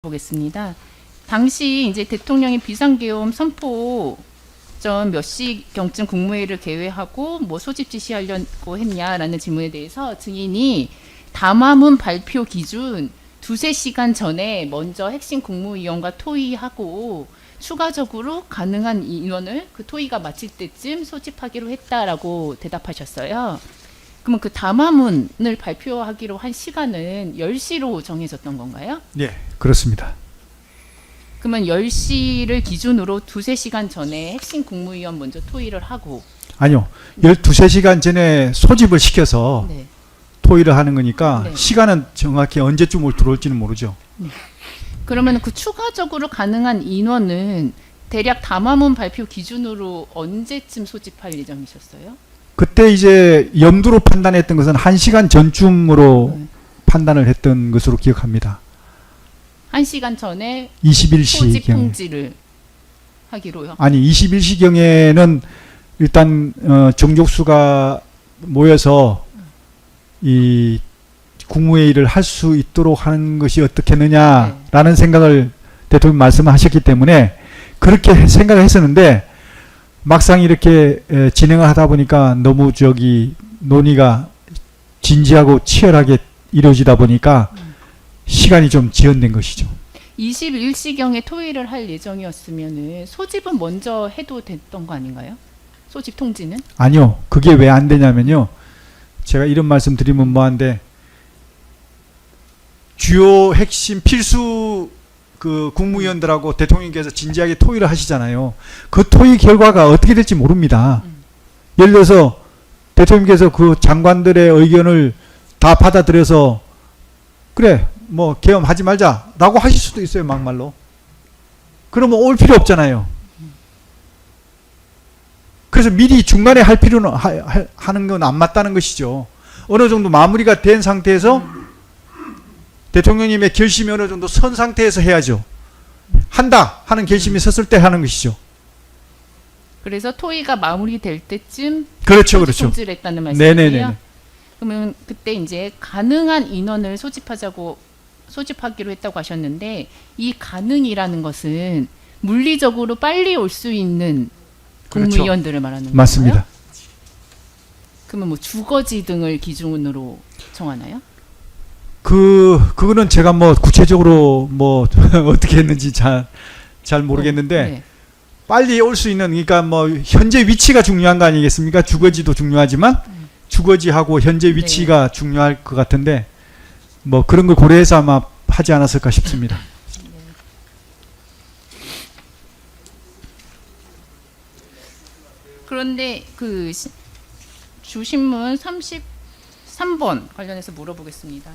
보겠습니다. 당시 이제 대통령이 비상계엄 선포 전 몇 시경쯤 국무회의를 개회하고 뭐 소집 지시하려고 했냐라는 질문에 대해서 증인이 담화문 발표 기준 2~3시간 전에 먼저 핵심 국무위원과 토의하고 추가적으로 가능한 인원을 그 토의가 마칠 때쯤 소집하기로 했다라고 대답하셨어요. 그러면 그 담화문을 발표하기로 한 시간은 10시로 정해졌던 건가요? 네, 그렇습니다. 그러면 10시를 기준으로 2~3시간 전에 핵심 국무위원 먼저 토의를 하고 아니요. 12~3시간 전에 소집을 시켜서 네. 토의를 하는 거니까 네. 시간은 정확히 언제쯤 들어올지는 모르죠. 그러면 그 추가적으로 가능한 인원은 대략 담화문 발표 기준으로 언제쯤 소집할 예정이셨어요? 그때 이제 염두로 판단했던 것은 1시간 전쯤으로 네. 판단을 했던 것으로 기억합니다. 1시간 전에 21시 소집 경. 통지를 하기로요. 아니 21시경에는 일단 정족수가 모여서 이 국무회의를 할 수 있도록 하는 것이 어떻겠느냐라는 생각을 대통령 말씀하셨기 때문에 그렇게 생각을 했었는데 막상 이렇게 진행을 하다 보니까 너무 논의가 진지하고 치열하게 이루어지다 보니까 시간이 좀 지연된 것이죠. 21시경에 토의를 할 예정이었으면 소집은 먼저 해도 됐던 거 아닌가요? 소집 통지는? 아니요. 그게 왜 안 되냐면요. 제가 이런 말씀 드리면 뭐한데 주요 핵심 필수 그 국무위원들하고 대통령께서 진지하게 토의를 하시잖아요. 그 토의 결과가 어떻게 될지 모릅니다. 예를 들어서 대통령께서 그 장관들의 의견을 다 받아들여서 그래 뭐 계엄하지 말자라고 하실 수도 있어요. 막말로. 그러면 올 필요 없잖아요. 그래서 미리 중간에 할 필요는 하는 건 안 맞다는 것이죠. 어느 정도 마무리가 된 상태에서 대통령님의 결심이 어느 정도 선 상태에서 해야죠. 한다 하는 결심이 섰을 때 하는 것이죠. 그래서 토의가 마무리될 때쯤 그렇죠, 소집 그렇죠. 통지를 했다는 말씀이에요? 네네네. 그러면 그때 이제 가능한 인원을 소집하기로 했다고 하셨는데 이 가능이라는 것은 물리적으로 빨리 올 수 있는 그렇죠. 국무위원들을 말하는 건가요? 맞습니다. 그러면 뭐 주거지 등을 기준으로 정하나요? 그거는 제가 뭐 구체적으로 뭐 어떻게 했는지 잘 모르겠는데 네. 빨리 올 수 있는 그러니까 뭐 현재 위치가 중요한 거 아니겠습니까? 주거지도 중요하지만 주거지하고 현재 위치가 중요할 것 같은데 뭐 그런 걸 고려해서 아마 하지 않았을까 싶습니다. 그런데 그 주신문 33번 관련해서 물어보겠습니다.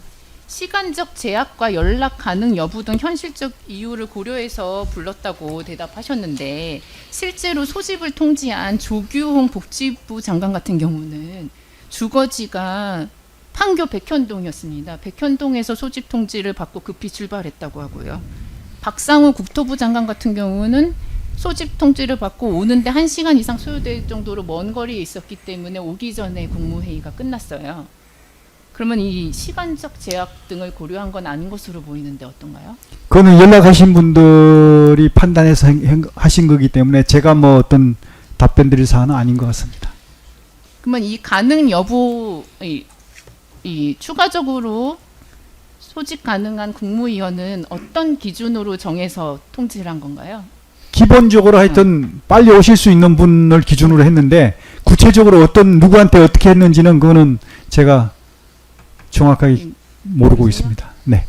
시간적 제약과 연락 가능 여부 등 현실적 이유를 고려해서 불렀다고 대답하셨는데 실제로 소집을 통지한 조규홍 복지부 장관 같은 경우는 주거지가 판교 백현동이었습니다. 백현동에서 소집 통지를 받고 급히 출발했다고 하고요. 박상우 국토부 장관 같은 경우는 소집 통지를 받고 오는데 1시간 이상 소요될 정도로 먼 거리에 있었기 때문에 오기 전에 국무회의가 끝났어요. 그러면 이 시간적 제약 등을 고려한 건 아닌 것으로 보이는데 어떤가요? 그거는 연락하신 분들이 판단해서 하신 거기 때문에 제가 뭐 어떤 답변 드릴 사안은 아닌 것 같습니다. 그러면 이 가능 여부, 이 추가적으로 소집 가능한 국무위원은 어떤 기준으로 정해서 통지를 한 건가요? 기본적으로 하여튼 빨리 오실 수 있는 분을 기준으로 했는데 구체적으로 누구한테 어떻게 했는지는 그거는 제가 정확하게 모르고 있습니다. 네.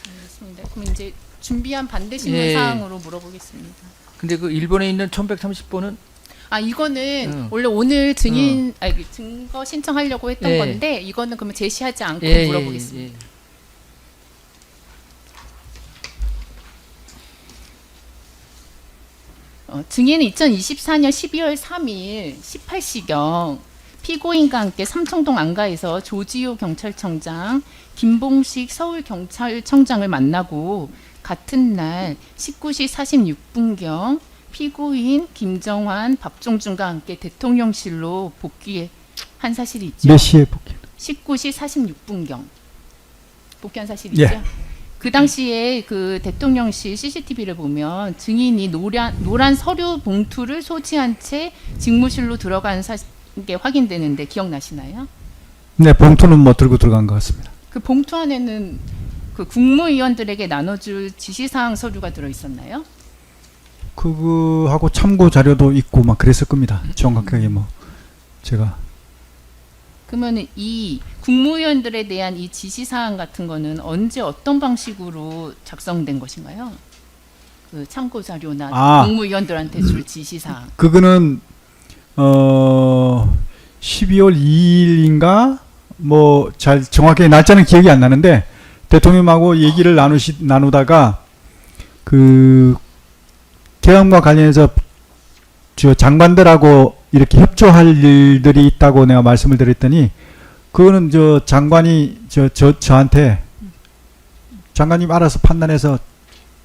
알겠습니다. 그럼 이제 준비한 반대 신문 예. 사항으로 물어보겠습니다. 근데 그 일본에 있는 1130번은 아 이거는 원래 오늘 증거 신청하려고 했던 예. 건데 이거는 그러면 제시하지 않고 물어보겠습니다. 증인은 2024년 12월 3일 18시경 피고인과 함께 삼청동 안가에서 조지호 경찰청장, 김봉식 서울경찰청장을 만나고 같은 날 19시 46분경 피고인 김정환, 박종준과 함께 대통령실로 복귀한 사실이 있죠. 몇 시에 복귀? 19시 46분경. 복귀한 사실이죠? 예. 그 당시에 그 대통령실 CCTV를 보면 증인이 노란 서류 봉투를 소지한 채 직무실로 들어간 게 확인되는데 기억나시나요? 네, 봉투는 뭐 들고 들어간 것 같습니다. 그 봉투 안에는 그 국무위원들에게 나눠줄 지시사항 서류가 들어 있었나요? 그거하고 참고 자료도 있고 막 그랬을 겁니다. 정확하게 뭐 제가 그러면 이 국무위원들에 대한 이 지시사항 같은 거는 언제 어떤 방식으로 작성된 것인가요? 그 참고 자료나 국무위원들한테 줄 지시사항. 그거는 12월 2일인가 뭐 잘 정확하게 날짜는 기억이 안 나는데 대통령하고 얘기를 나누다가 그 계엄과 관련해서 저 장관들하고 이렇게 협조할 일들이 있다고 내가 말씀을 드렸더니 그거는 저 장관이 저한테 장관님 알아서 판단해서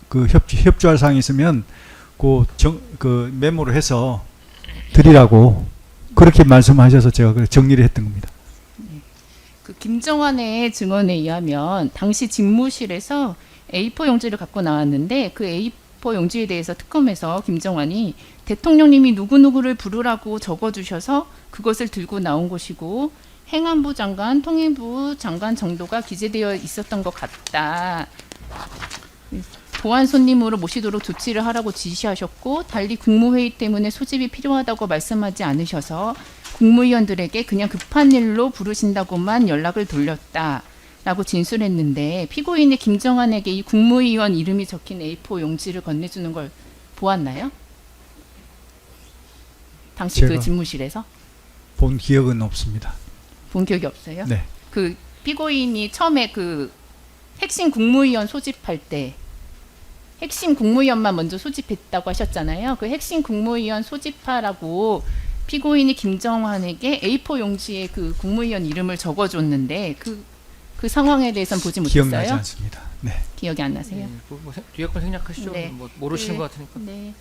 그 협조할 사항이 있으면 그 메모를 해서 드리라고 그렇게 말씀하셔서 제가 정리를 했던 겁니다. 그 김정환의 증언에 의하면 당시 집무실에서 A4 용지를 갖고 나왔는데 그 A4 용지에 대해서 특검에서 김정환이 대통령님이 누구누구를 부르라고 적어주셔서 그것을 들고 나온 것이고 행안부 장관, 통일부 장관 정도가 기재되어 있었던 것 같다. 보안 손님으로 모시도록 조치를 하라고 지시하셨고 달리 국무회의 때문에 소집이 필요하다고 말씀하지 않으셔서 국무위원들에게 그냥 급한 일로 부르신다고만 연락을 돌렸다라고 진술했는데 피고인이 김정환에게 이 국무위원 이름이 적힌 A4 용지를 건네주는 걸 보았나요? 당시 그 제가 집무실에서? 본 기억은 없습니다. 본 기억이 없어요? 네. 그 피고인이 처음에 그 핵심 국무위원 소집할 때 핵심 국무위원만 먼저 소집했다고 하셨잖아요. 그 핵심 국무위원 소집하라고 피고인이 김정환에게 A4 용지에 그 국무위원 이름을 적어줬는데 그 상황에 대해서는 보지 못했어요? 기억나지 않습니다. 네. 기억이 안 나세요? 뒤에 건 생략하시죠. 네. 뭐 모르시는 것 같으니까. 네.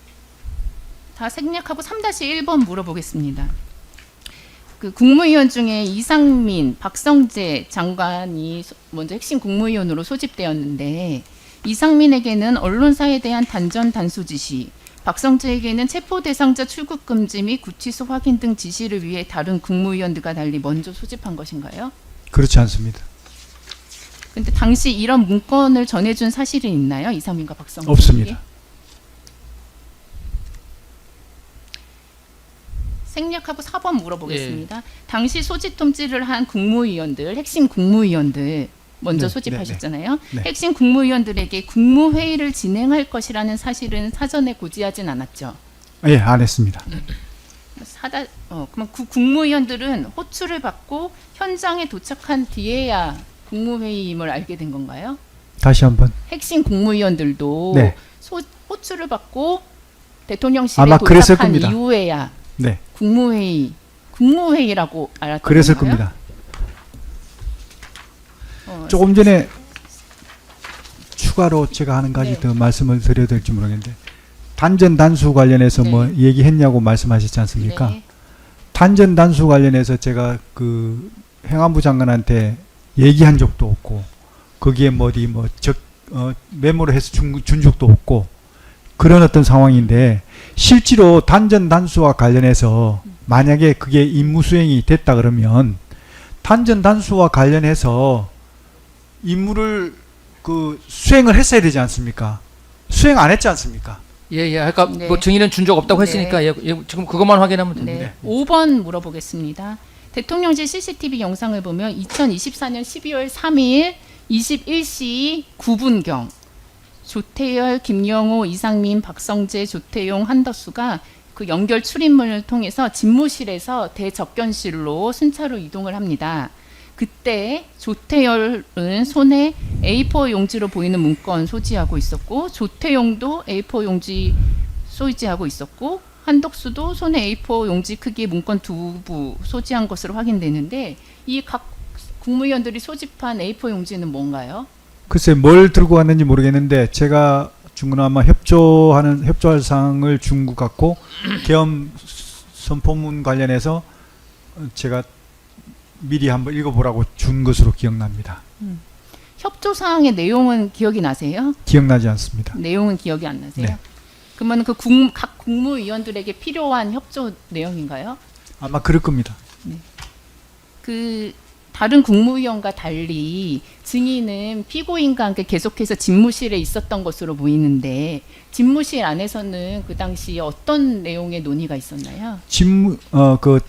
다 생략하고 3-1번 물어보겠습니다. 그 국무위원 중에 이상민, 박성재 장관이 먼저 핵심 국무위원으로 소집되었는데 이상민에게는 언론사에 대한 단전 단수 지시, 박성재에게는 체포 대상자 출국 금지 및 구치소 확인 등 지시를 위해 다른 국무위원들과 달리 먼저 소집한 것인가요? 그렇지 않습니다. 근데 당시 이런 문건을 전해준 사실이 있나요? 이상민과 박성재? 없습니다. 생략하고 4번 물어보겠습니다. 당시 소집 통지를 한 국무위원들, 핵심 국무위원들 먼저 네, 소집하셨잖아요. 네. 핵심 국무위원들에게 국무회의를 진행할 것이라는 사실은 사전에 고지하진 않았죠. 예, 안 했습니다. 그럼 국무위원들은 호출을 받고 현장에 도착한 뒤에야 국무회의임을 알게 된 건가요? 다시 한번. 핵심 국무위원들도 네. 호출을 받고 대통령실에 아마 그랬을 도착한 겁니다. 이후에야 네. 국무회의라고 알았던 그랬을 건가요? 겁니다. 조금 전에 추가로 제가 하는 가지 네. 더 말씀을 드려야 될지 모르겠는데 단전 단수 관련해서 네. 뭐 얘기했냐고 말씀하셨지 않습니까? 네. 단전 단수 관련해서 제가 그 행안부 장관한테 얘기한 적도 없고 거기에 메모를 해서 준 적도 없고 그런 어떤 상황인데 실제로 단전 단수와 관련해서 만약에 그게 임무 수행이 됐다 그러면 단전 단수와 관련해서 임무를 그 수행을 했어야 되지 않습니까? 수행 안 했지 않습니까? 예. 아까 네. 뭐 증인은 준 적 없다고 네. 했으니까 지금 그것만 확인하면 됩니다. 네. 5번 물어보겠습니다. 대통령실 CCTV 영상을 보면 2024년 12월 3일 21시 9분경 조태열, 김영호, 이상민, 박성재, 조태용, 한덕수가 그 연결 출입문을 통해서 집무실에서 대접견실로 순차로 이동을 합니다. 그때 조태열은 손에 A4 용지로 보이는 문건 소지하고 있었고 조태용도 A4 용지 소지하고 있었고 한덕수도 손에 A4 용지 크기의 문건 2부 소지한 것으로 확인되는데 이 각 국무위원들이 소집한 A4 용지는 뭔가요? 글쎄 뭘 들고 왔는지 모르겠는데 제가 준 건 아마 협조할 사항을 준 것 같고 계엄 선포문 관련해서 제가 미리 한번 읽어보라고 준 것으로 기억납니다. 협조 사항의 내용은 기억이 나세요? 기억나지 않습니다. 내용은 기억이 안 나세요? 네. 그러면 각 국무위원들에게 필요한 협조 내용인가요? 아마 그럴 겁니다. 그 다른 국무위원과 달리 증인은 피고인과 함께 계속해서 집무실에 있었던 것으로 보이는데 집무실 안에서는 그 당시 어떤 내용의 논의가 있었나요? 그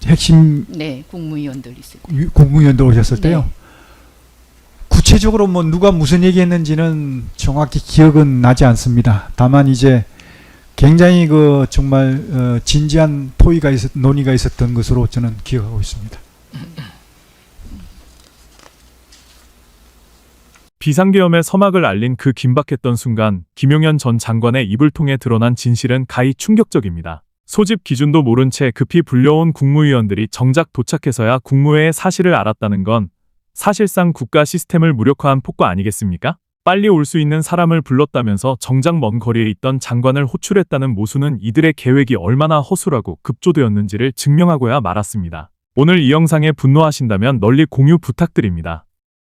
핵심 네, 국무위원들 있을 때. 국무위원들 오셨을 때요. 네. 구체적으로 뭐 누가 무슨 얘기했는지는 정확히 기억은 나지 않습니다. 다만 이제 굉장히 그 정말 진지한 논의가 있었던 것으로 저는 기억하고 있습니다. 비상계엄의 서막을 알린 그 긴박했던 순간 김용현 전 장관의 입을 통해 드러난 진실은 가히 충격적입니다. 소집 기준도 모른 채 급히 불려온 국무위원들이 정작 도착해서야 국무회의 사실을 알았다는 건 사실상 국가 시스템을 무력화한 폭거 아니겠습니까? 빨리 올 수 있는 사람을 불렀다면서 정작 먼 거리에 있던 장관을 호출했다는 모순은 이들의 계획이 얼마나 허술하고 급조되었는지를 증명하고야 말았습니다. 오늘 이 영상에 분노하신다면 널리 공유 부탁드립니다.